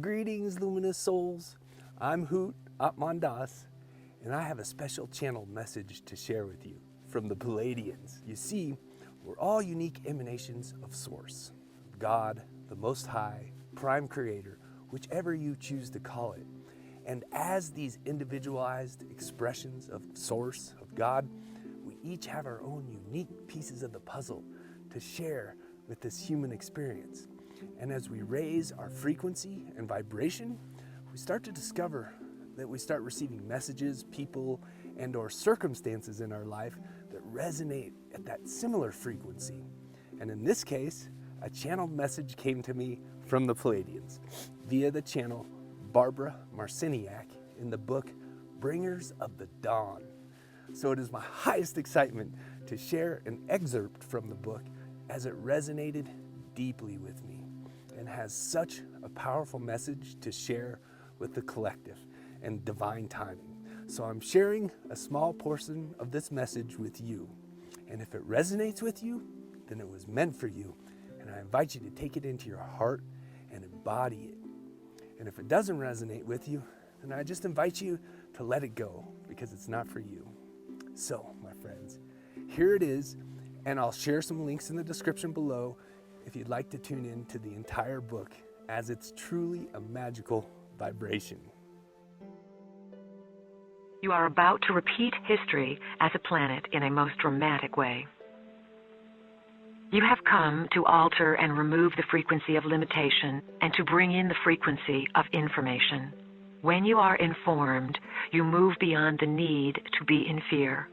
Greetings, luminous souls. I'm Hoot, Atman, and I have a special channeled message to share with you from the Pleiadians. You see, we're all unique emanations of Source, God, the Most High, Prime Creator, whichever you choose to call it. And as these individualized expressions of Source, of God, we each have our own unique pieces of the puzzle to share with this human experience. And as we raise our frequency and vibration, we start to discover that we start receiving messages, people, and or circumstances in our life that resonate at that similar frequency. And in this case, a channeled message came to me from the Pleiadians via the channel Barbara Marciniak in the book Bringers of the Dawn. So it is my highest excitement to share an excerpt from the book as it resonated deeply with me and has such a powerful message to share with the collective and divine timing. So I'm sharing a small portion of this message with you. And if it resonates with you, then it was meant for you. And I invite you to take it into your heart and embody it. And if it doesn't resonate with you, then I just invite you to let it go because it's not for you. So, my friends, here it is, and I'll share some links in the description below if you'd like to tune in to the entire book, as it's truly a magical vibration. You are about to repeat history as a planet in a most dramatic way. You have come to alter and remove the frequency of limitation and to bring in the frequency of information. When you are informed, you move beyond the need to be in fear.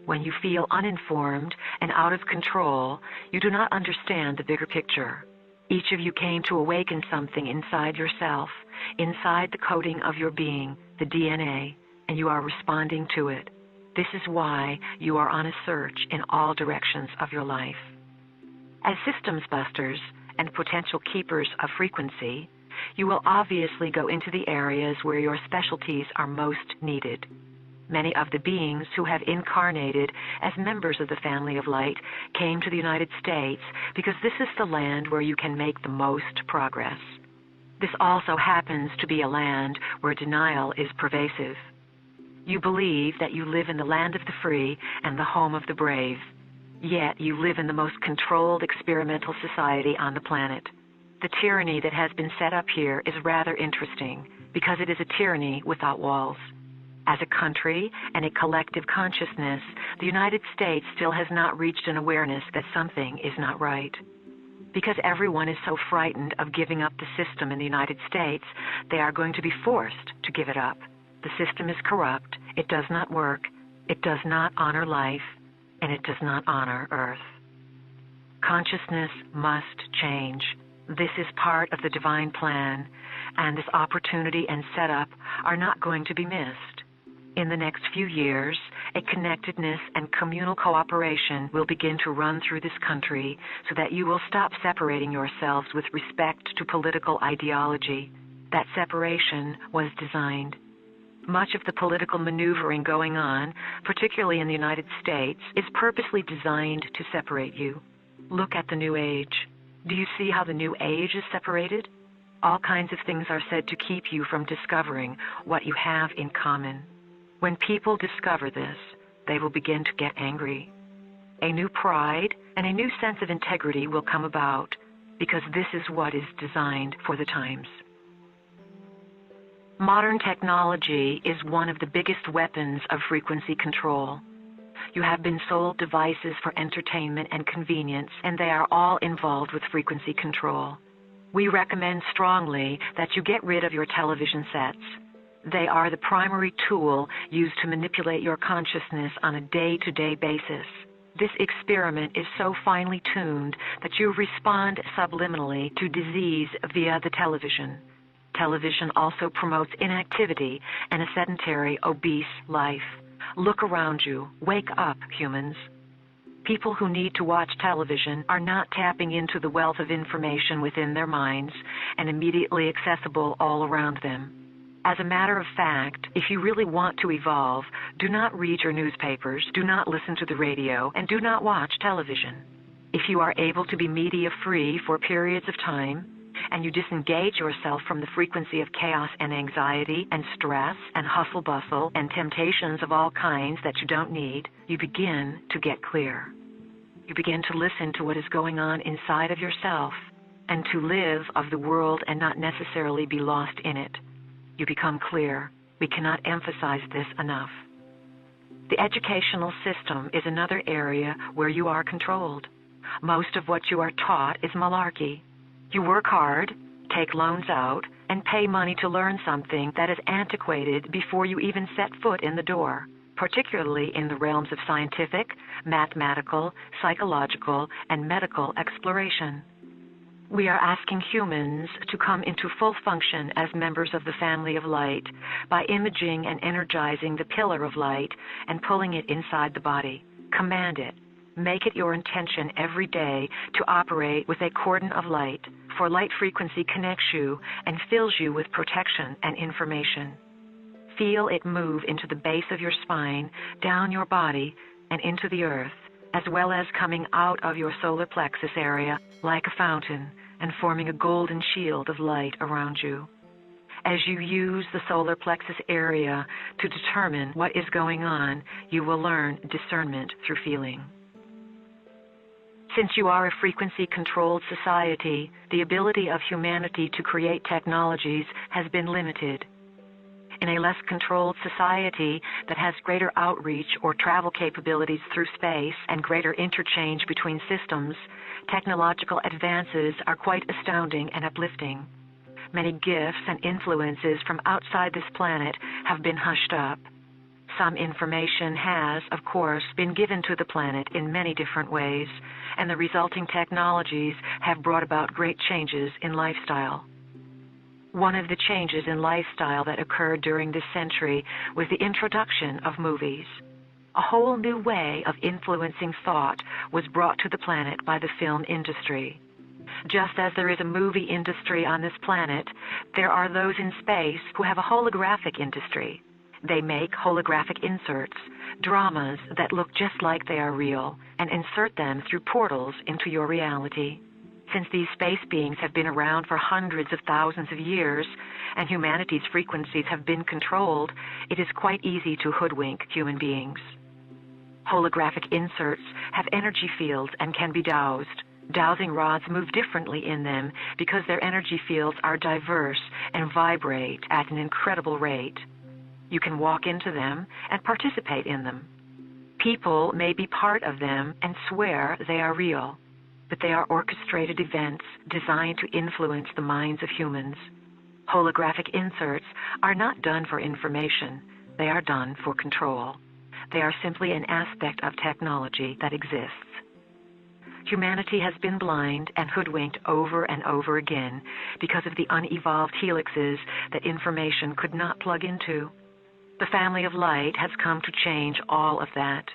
When you feel uninformed and out of control, you do not understand the bigger picture. Each of you came to awaken something inside yourself, inside the coding of your being, the DNA, and you are responding to it. This is why you are on a search in all directions of your life. As systems busters and potential keepers of frequency, you will obviously go into the areas where your specialties are most needed. Many of the beings who have incarnated as members of the family of light came to the United States because this is the land where you can make the most progress. This also happens to be a land where denial is pervasive. You believe that you live in the land of the free and the home of the brave, yet you live in the most controlled experimental society on the planet. The tyranny that has been set up here is rather interesting because it is a tyranny without walls. As a country and a collective consciousness, the United States still has not reached an awareness that something is not right. Because everyone is so frightened of giving up the system in the United States, they are going to be forced to give it up. The system is corrupt, it does not work, it does not honor life, and it does not honor Earth. Consciousness must change. This is part of the divine plan, and this opportunity and setup are not going to be missed. In the next few years, a connectedness and communal cooperation will begin to run through this country so that you will stop separating yourselves with respect to political ideology. That separation was designed. Much of the political maneuvering going on, particularly in the United States, is purposely designed to separate you. Look at the New Age. Do you see how the New Age is separated? All kinds of things are said to keep you from discovering what you have in common. When people discover this, they will begin to get angry. A new pride and a new sense of integrity will come about because this is what is designed for the times. Modern technology is one of the biggest weapons of frequency control. You have been sold devices for entertainment and convenience, and they are all involved with frequency control. We recommend strongly that you get rid of your television sets. They are the primary tool used to manipulate your consciousness on a day-to-day basis. This experiment is so finely tuned that you respond subliminally to disease via the television. Television also promotes inactivity and a sedentary, obese life. Look around you. Wake up, humans. People who need to watch television are not tapping into the wealth of information within their minds and immediately accessible all around them. As a matter of fact, if you really want to evolve, do not read your newspapers, do not listen to the radio, and do not watch television. If you are able to be media-free for periods of time, and you disengage yourself from the frequency of chaos and anxiety and stress and hustle bustle and temptations of all kinds that you don't need, you begin to get clear. You begin to listen to what is going on inside of yourself and to live of the world and not necessarily be lost in it. You become clear. We cannot emphasize this enough. The educational system is another area where you are controlled. Most of what you are taught is malarkey. You work hard, take loans out, and pay money to learn something that is antiquated before you even set foot in the door, particularly in the realms of scientific, mathematical, psychological, and medical exploration. We are asking humans to come into full function as members of the family of light by imaging and energizing the pillar of light and pulling it inside the body. Command it. Make it your intention every day to operate with a cordon of light, for light frequency connects you and fills you with protection and information. Feel it move into the base of your spine, down your body, and into the earth, as well as coming out of your solar plexus area like a fountain and forming a golden shield of light around you. As you use the solar plexus area to determine what is going on, you will learn discernment through feeling. Since you are a frequency-controlled society, the ability of humanity to create technologies has been limited. In a less controlled society that has greater outreach or travel capabilities through space and greater interchange between systems, technological advances are quite astounding and uplifting. Many gifts and influences from outside this planet have been hushed up. Some information has, of course, been given to the planet in many different ways, and the resulting technologies have brought about great changes in lifestyle. One of the changes in lifestyle that occurred during this century was the introduction of movies. A whole new way of influencing thought was brought to the planet by the film industry. Just as there is a movie industry on this planet, there are those in space who have a holographic industry. They make holographic inserts, dramas that look just like they are real, and insert them through portals into your reality. Since these space beings have been around for hundreds of thousands of years, and humanity's frequencies have been controlled, it is quite easy to hoodwink human beings. Holographic inserts have energy fields and can be dowsed. Dowsing rods move differently in them because their energy fields are diverse and vibrate at an incredible rate. You can walk into them and participate in them. People may be part of them and swear they are real, but they are orchestrated events designed to influence the minds of humans. Holographic inserts are not done for information. They are done for control. They are simply an aspect of technology that exists. Humanity has been blind and hoodwinked over and over again because of the unevolved helixes that information could not plug into. The family of light has come to change all of that.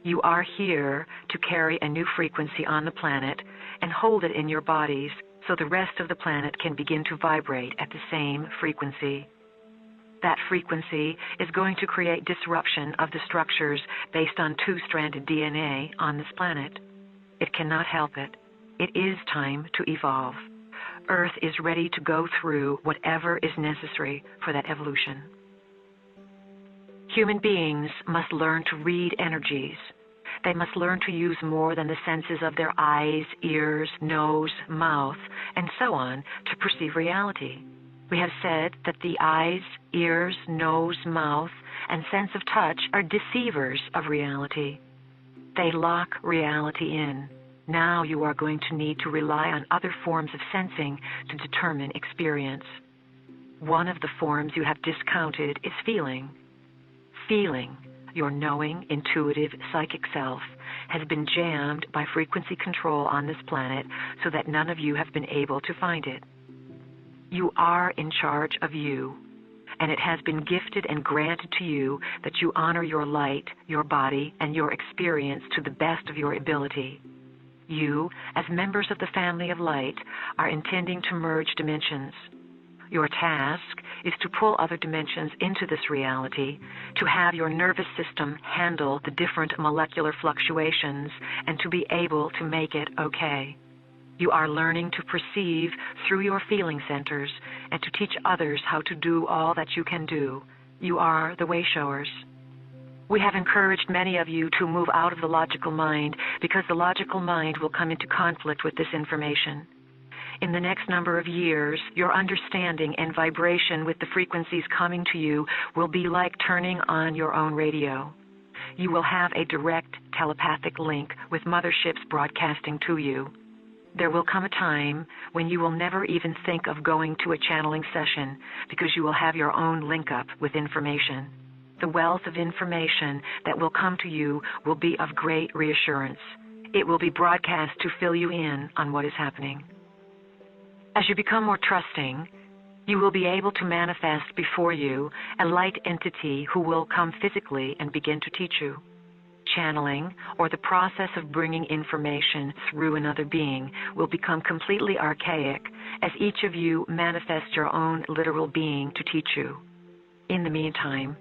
You are here to carry a new frequency on the planet and hold it in your bodies so the rest of the planet can begin to vibrate at the same frequency. That frequency is going to create disruption of the structures based on two-stranded DNA on this planet. It cannot help it. It is time to evolve. Earth is ready to go through whatever is necessary for that evolution. Human beings must learn to read energies. They must learn to use more than the senses of their eyes, ears, nose, mouth, and so on to perceive reality. We have said that the eyes, ears, nose, mouth, and sense of touch are deceivers of reality. They lock reality in. Now you are going to need to rely on other forms of sensing to determine experience. One of the forms you have discounted is feeling. Feeling, your knowing, intuitive, psychic self, has been jammed by frequency control on this planet so that none of you have been able to find it. You are in charge of you, and it has been gifted and granted to you that you honor your light, your body, and your experience to the best of your ability. You, as members of the family of light, are intending to merge dimensions. Your task is to pull other dimensions into this reality, to have your nervous system handle the different molecular fluctuations, and to be able to make it okay. You are learning to perceive through your feeling centers and to teach others how to do all that you can do. You are the way showers. We have encouraged many of you to move out of the logical mind because the logical mind will come into conflict with this information. In the next number of years, your understanding and vibration with the frequencies coming to you will be like turning on your own radio. You will have a direct telepathic link with motherships broadcasting to you. There will come a time when you will never even think of going to a channeling session because you will have your own link up with information. The wealth of information that will come to you will be of great reassurance. It will be broadcast to fill you in on what is happening. As you become more trusting, you will be able to manifest before you a light entity who will come physically and begin to teach you. Channeling, or the process of bringing information through another being, will become completely archaic as each of you manifest your own literal being to teach you. In the meantime,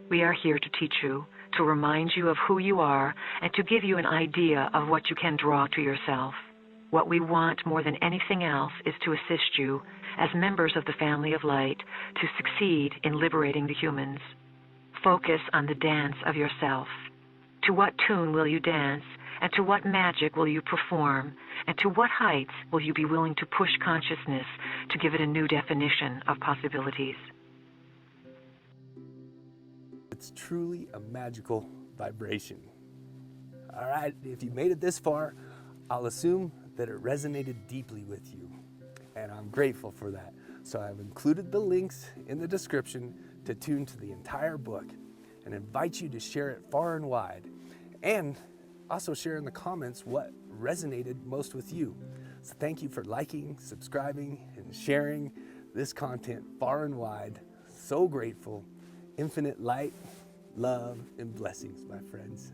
we are here to teach you, to remind you of who you are, and to give you an idea of what you can draw to yourself. What we want more than anything else is to assist you, as members of the family of light, to succeed in liberating the humans. Focus on the dance of yourself. To what tune will you dance, and to what magic will you perform, and to what heights will you be willing to push consciousness to give it a new definition of possibilities? It's truly a magical vibration. All right, if you made it this far, I'll assume that it resonated deeply with you, and I'm grateful for that. So I've included the links in the description to tune to the entire book and invite you to share it far and wide, and also share in the comments what resonated most with you. So thank you for liking, subscribing, and sharing this content far and wide. So grateful. Infinite light, love, and blessings, my friends.